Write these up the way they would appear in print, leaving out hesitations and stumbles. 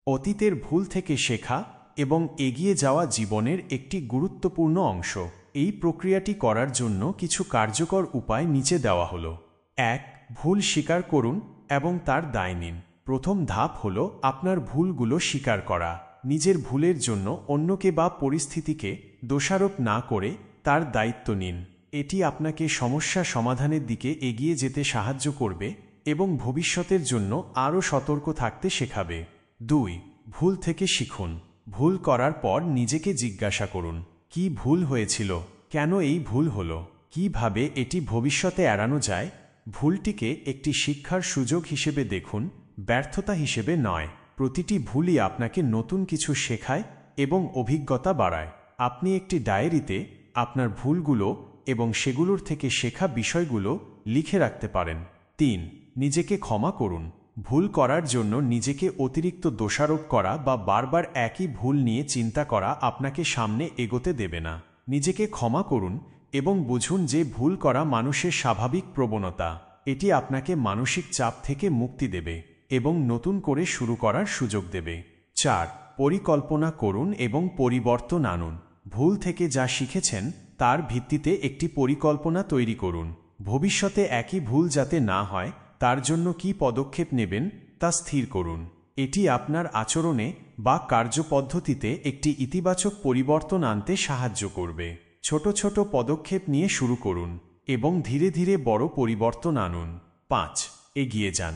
অতীতের ভুল থেকে শেখা এবং এগিয়ে যাওয়া জীবনের একটি গুরুত্বপূর্ণ অংশ। এই প্রক্রিয়াটি করার জন্য কিছু কার্যকর উপায় নিচে দেওয়া হলো। ১. ভুল স্বীকার করুন এবং তার দায় নিন। প্রথম ধাপ হল আপনার ভুলগুলো স্বীকার করা। নিজের ভুলের জন্য অন্যকে বা পরিস্থিতিকে দোষারোপ না করে তার দায়িত্ব নিন। এটি আপনাকে সমস্যা সমাধানের দিকে এগিয়ে যেতে সাহায্য করবে এবং ভবিষ্যতের জন্য আরও সতর্ক থাকতে শেখাবে। ২. ভুল থেকে শিখুন। ভুল করার পর নিজেকে জিজ্ঞাসা করুন, কি ভুল হয়েছিল, কেন এই ভুল হলো, কিভাবে এটি ভবিষ্যতে এড়ানো যায়। ভুলটিকে একটি শিক্ষার সুযোগ হিসেবে দেখুন, ব্যর্থতা হিসেবে নয়। প্রতিটি ভুলই আপনাকে নতুন কিছু শেখায় এবং অভিজ্ঞতা বাড়ায়। আপনি একটি ডায়েরিতে আপনার ভুলগুলো এবং সেগুলোর থেকে শেখা বিষয়গুলো লিখে রাখতে পারেন। ৩. নিজেকে ক্ষমা করুন। ভুল করার জন্য নিজেকে অতিরিক্ত দোষারোপ করা বা বারবার একই ভুল নিয়ে চিন্তা করা আপনাকে সামনে এগোতে দেবে না। নিজেকে ক্ষমা করুন এবং বুঝুন যে ভুল করা মানুষের স্বাভাবিক প্রবণতা। এটি আপনাকে মানসিক চাপ থেকে মুক্তি দেবে এবং নতুন করে শুরু করার সুযোগ দেবে। ৪. পরিকল্পনা করুন এবং পরিবর্তন আনুন। ভুল থেকে যা শিখেছেন তার ভিত্তিতে একটি পরিকল্পনা তৈরি করুন। ভবিষ্যতে একই ভুল যাতে না হয় তার জন্য কী পদক্ষেপ নেবেন তা স্থির করুন। এটি আপনার আচরণে বা কার্যপদ্ধতিতে একটি ইতিবাচক পরিবর্তন আনতে সাহায্য করবে। ছোট ছোট পদক্ষেপ নিয়ে শুরু করুন এবং ধীরে ধীরে বড় পরিবর্তন আনুন। ৫. এগিয়ে যান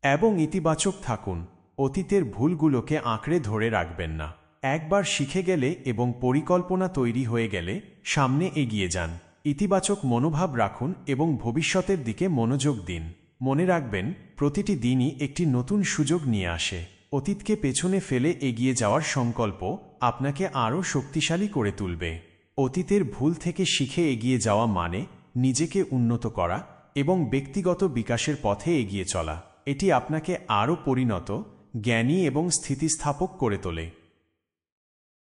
এবং ইতিবাচক থাকুন। অতীতের ভুলগুলোকে আঁকড়ে ধরে রাখবেন না। একবার শিখে গেলে এবং পরিকল্পনা তৈরি হয়ে গেলে সামনে এগিয়ে যান। ইতিবাচক মনোভাব রাখুন এবং ভবিষ্যতের দিকে মনোযোগ দিন। মনে রাখবেন, প্রতিটি দিনই একটি নতুন সুযোগ নিয়ে আসে। অতীতকে পেছনে ফেলে এগিয়ে যাওয়ার সংকল্প আপনাকে আরও শক্তিশালী করে তুলবে। অতীতের ভুল থেকে শিখে এগিয়ে যাওয়া মানে নিজেকে উন্নত করা এবং ব্যক্তিগত বিকাশের পথে এগিয়ে চলা। এটি আপনাকে আরও পরিণত, জ্ঞানী এবং স্থিতিস্থাপক করে তোলে।